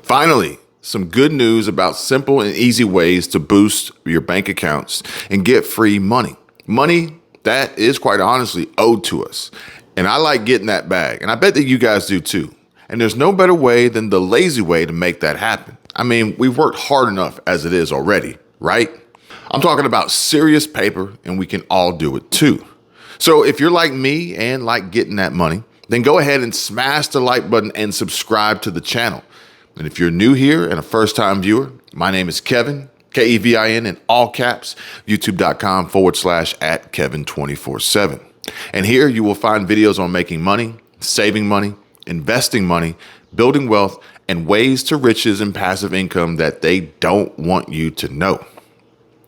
Finally, some good news about simple and easy ways to boost your bank accounts and get free money. Money that is quite honestly owed to us. And I like getting that bag, and I bet that you guys do too. And there's no better way than the lazy way to make that happen. I mean, we've worked hard enough as it is already, right? I'm talking about serious paper, and we can all do it too. So if you're like me and like getting that money, then go ahead and smash the like button and subscribe to the channel. And if you're new here and a first-time viewer, my name is Kevin, Kevin in all caps, youtube.com/@Kevin247. And here you will find videos on making money, saving money, investing money, building wealth, and ways to riches and passive income that they don't want you to know.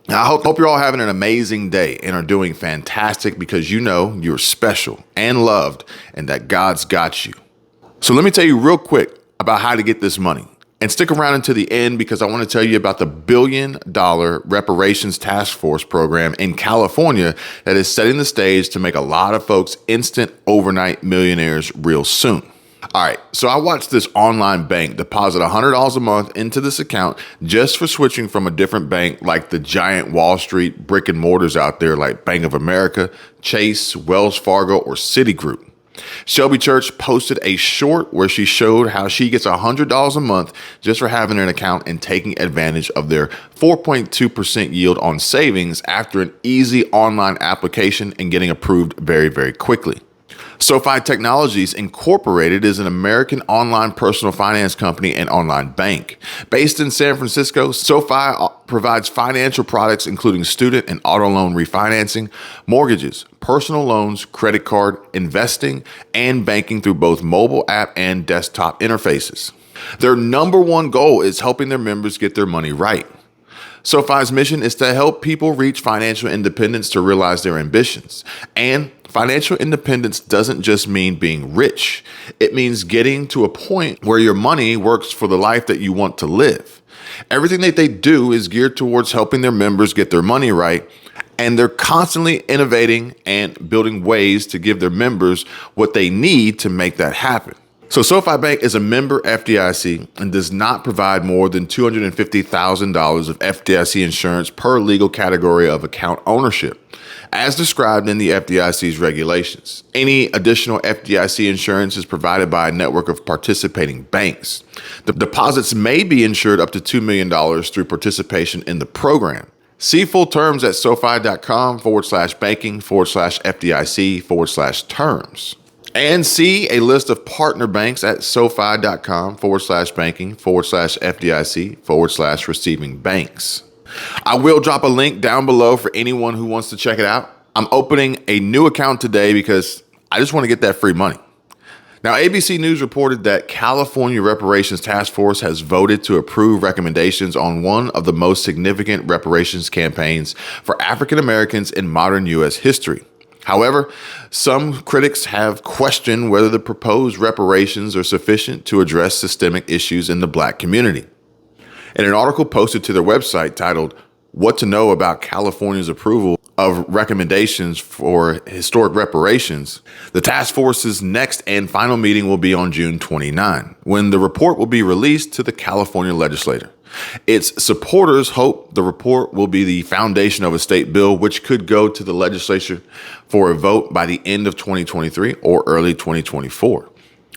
Now, I hope you're all having an amazing day and are doing fantastic because you know you're special and loved and that God's got you. So let me tell you real quick about how to get this money. And stick around until the end because I want to tell you about the $1 billion reparations task force program in California that is setting the stage to make a lot of folks instant overnight millionaires real soon. All right, so I watched this online bank deposit $100 a month into this account just for switching from a different bank like the giant Wall Street brick and mortars out there like Bank of America, Chase, Wells Fargo, or Citigroup. Shelby Church posted a short where she showed how she gets $100 a month just for having an account and taking advantage of their 4.2% yield on savings after an easy online application and getting approved very, very quickly. SoFi Technologies Incorporated is an American online personal finance company and online bank. Based in San Francisco, SoFi provides financial products including student and auto loan refinancing, mortgages, personal loans, credit card, investing, and banking through both mobile app and desktop interfaces. Their number one goal is helping their members get their money right. SoFi's mission is to help people reach financial independence to realize their ambitions. And financial independence doesn't just mean being rich. It means getting to a point where your money works for the life that you want to live. Everything that they do is geared towards helping their members get their money right. And they're constantly innovating and building ways to give their members what they need to make that happen. So SoFi Bank is a member FDIC and does not provide more than $250,000 of FDIC insurance per legal category of account ownership, as described in the FDIC's regulations. Any additional FDIC insurance is provided by a network of participating banks. The deposits may be insured up to $2 million through participation in the program. See full terms at SoFi.com/banking/FDIC/terms. And see a list of partner banks at SoFi.com/banking/FDIC/receiving banks. I will drop a link down below for anyone who wants to check it out. I'm opening a new account today because I just want to get that free money. Now, ABC News reported that California Reparations Task Force has voted to approve recommendations on one of the most significant reparations campaigns for African Americans in modern U.S. history. However, some critics have questioned whether the proposed reparations are sufficient to address systemic issues in the Black community. In an article posted to their website titled, "What to Know About California's Approval of Recommendations for Historic Reparations," the task force's next and final meeting will be on June 29, when the report will be released to the California legislature. Its supporters hope the report will be the foundation of a state bill which could go to the legislature for a vote by the end of 2023 or early 2024.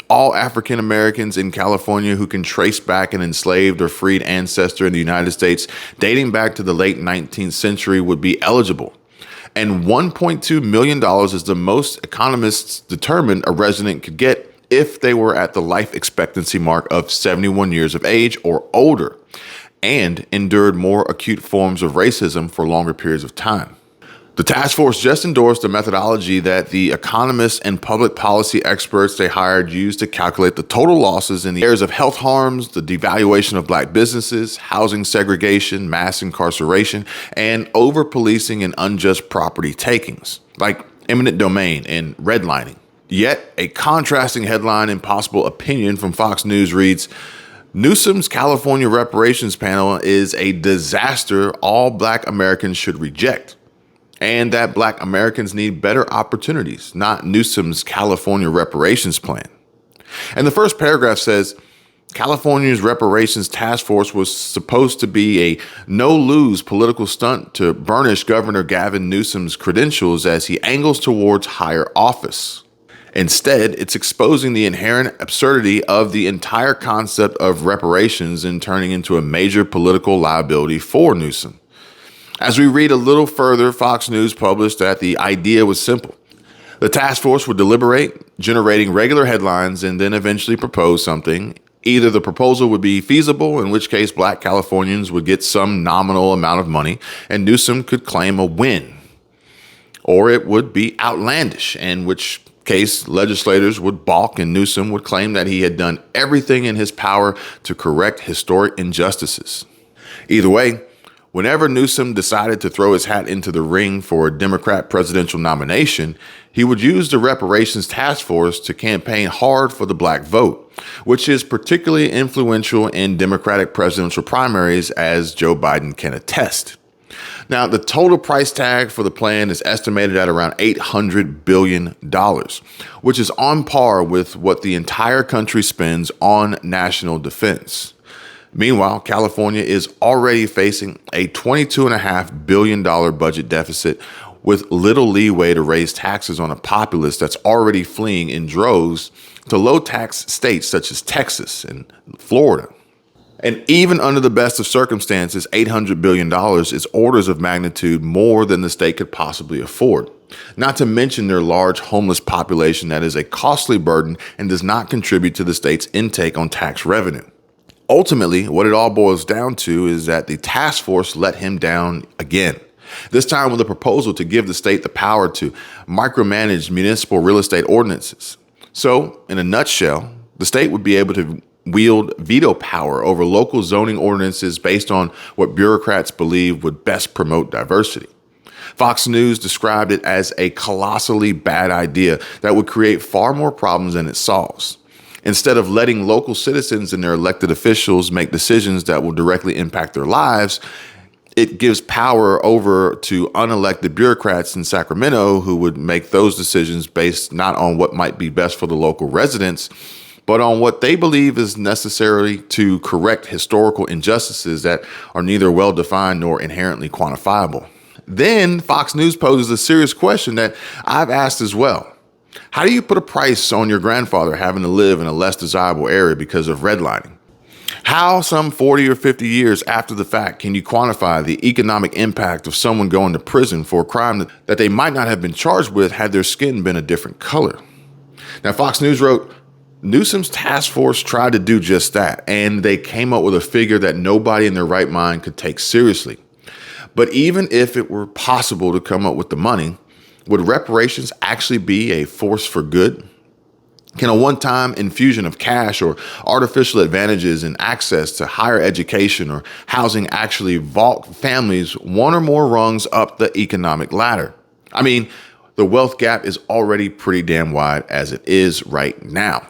All African Americans in California who can trace back an enslaved or freed ancestor in the United States dating back to the late 19th century would be eligible. And $1.2 million is the most economists determined a resident could get if they were at the life expectancy mark of 71 years of age or older and endured more acute forms of racism for longer periods of time. The task force just endorsed a methodology that the economists and public policy experts they hired used to calculate the total losses in the areas of health harms, the devaluation of Black businesses, housing segregation, mass incarceration, and over-policing and unjust property takings, like eminent domain and redlining. Yet, a contrasting headline and possible opinion from Fox News reads, "Newsom's California reparations panel is a disaster all Black Americans should reject, and that Black Americans need better opportunities, not Newsom's California reparations plan." And the first paragraph says, California's reparations task force was supposed to be a no-lose political stunt to burnish Governor Gavin Newsom's credentials as he angles towards higher office. Instead, it's exposing the inherent absurdity of the entire concept of reparations and turning into a major political liability for Newsom. As we read a little further, Fox News published that the idea was simple. The task force would deliberate, generating regular headlines, and then eventually propose something. Either the proposal would be feasible, in which case Black Californians would get some nominal amount of money, and Newsom could claim a win. Or it would be outlandish, in which case legislators would balk and Newsom would claim that he had done everything in his power to correct historic injustices. Either way, whenever Newsom decided to throw his hat into the ring for a Democrat presidential nomination, he would use the reparations task force to campaign hard for the black vote, which is particularly influential in Democratic presidential primaries, as Joe Biden can attest. Now, the total price tag for the plan is estimated at around $800 billion, which is on par with what the entire country spends on national defense. Meanwhile, California is already facing a $22.5 billion budget deficit with little leeway to raise taxes on a populace that's already fleeing in droves to low-tax states such as Texas and Florida. And even under the best of circumstances, $800 billion is orders of magnitude more than the state could possibly afford. Not to mention their large homeless population that is a costly burden and does not contribute to the state's intake on tax revenue. Ultimately, what it all boils down to is that the task force let him down again. This time with a proposal to give the state the power to micromanage municipal real estate ordinances. So, in a nutshell, the state would be able to wield veto power over local zoning ordinances based on what bureaucrats believe would best promote diversity. Fox News described it as a colossally bad idea that would create far more problems than it solves. Instead of letting local citizens and their elected officials make decisions that will directly impact their lives, it gives power over to unelected bureaucrats in Sacramento who would make those decisions based not on what might be best for the local residents, but on what they believe is necessary to correct historical injustices that are neither well-defined nor inherently quantifiable. Then Fox News poses a serious question that I've asked as well. How do you put a price on your grandfather having to live in a less desirable area because of redlining? How, some 40 or 50 years after the fact, can you quantify the economic impact of someone going to prison for a crime that they might not have been charged with had their skin been a different color? Now, Fox News wrote, Newsom's task force tried to do just that, and they came up with a figure that nobody in their right mind could take seriously. But even if it were possible to come up with the money, would reparations actually be a force for good? Can a one-time infusion of cash or artificial advantages in access to higher education or housing actually vault families one or more rungs up the economic ladder? I mean, the wealth gap is already pretty damn wide as it is right now.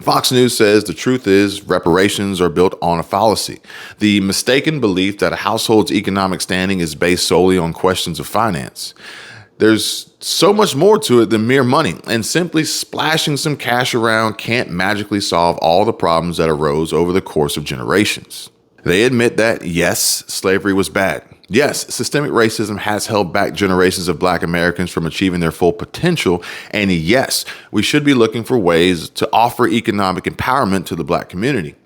Fox News says the truth is reparations are built on a fallacy, the mistaken belief that a household's economic standing is based solely on questions of finance. There's so much more to it than mere money, and simply splashing some cash around can't magically solve all the problems that arose over the course of generations. They admit that, yes, slavery was bad. Yes, systemic racism has held back generations of Black Americans from achieving their full potential. And yes, we should be looking for ways to offer economic empowerment to the Black community.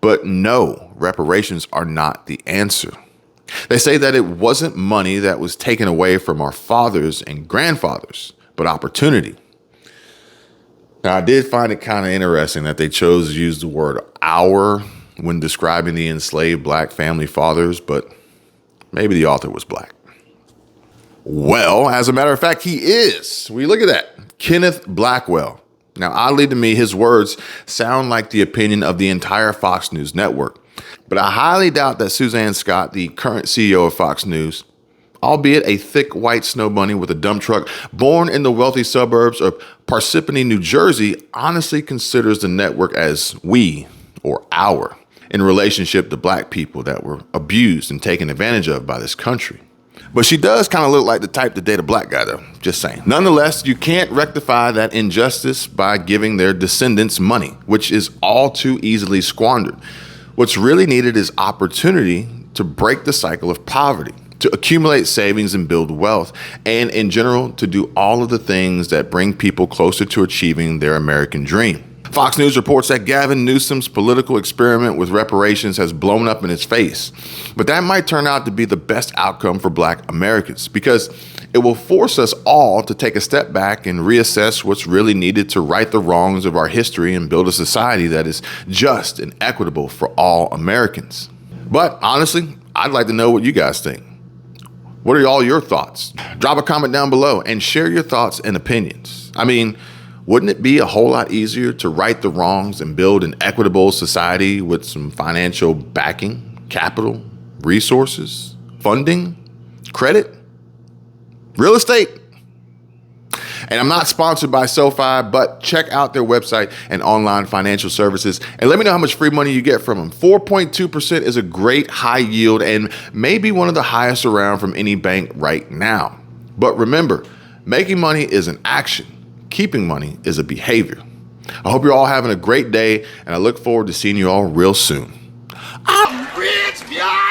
But no, reparations are not the answer. They say that it wasn't money that was taken away from our fathers and grandfathers, but opportunity. Now, I did find it kind of interesting that they chose to use the word our when describing the enslaved Black family fathers, but maybe the author was Black. Well, as a matter of fact, he is. We look at that. Kenneth Blackwell. Now, oddly to me, his words sound like the opinion of the entire Fox News network. But I highly doubt that Suzanne Scott, the current CEO of Fox News, albeit a thick white snow bunny with a dump truck, born in the wealthy suburbs of Parsippany, New Jersey, honestly considers the network as we, or our, in relationship to Black people that were abused and taken advantage of by this country. But she does kind of look like the type to date a black guy, though. Just saying. Nonetheless, you can't rectify that injustice by giving their descendants money, which is all too easily squandered. What's really needed is opportunity to break the cycle of poverty, to accumulate savings and build wealth, and in general, to do all of the things that bring people closer to achieving their American dream. Fox News reports that Gavin Newsom's political experiment with reparations has blown up in his face. But that might turn out to be the best outcome for Black Americans, because it will force us all to take a step back and reassess what's really needed to right the wrongs of our history and build a society that is just and equitable for all Americans. But honestly, I'd like to know what you guys think. What are all your thoughts? Drop a comment down below and share your thoughts and opinions. I mean, wouldn't it be a whole lot easier to right the wrongs and build an equitable society with some financial backing, capital, resources, funding, credit, real estate? And I'm not sponsored by SoFi, but check out their website and online financial services and let me know how much free money you get from them. 4.2% is a great high yield and maybe one of the highest around from any bank right now. But remember, making money is an action. Keeping money is a behavior. I hope you're all having a great day, and I look forward to seeing you all real soon. I'm rich, yeah!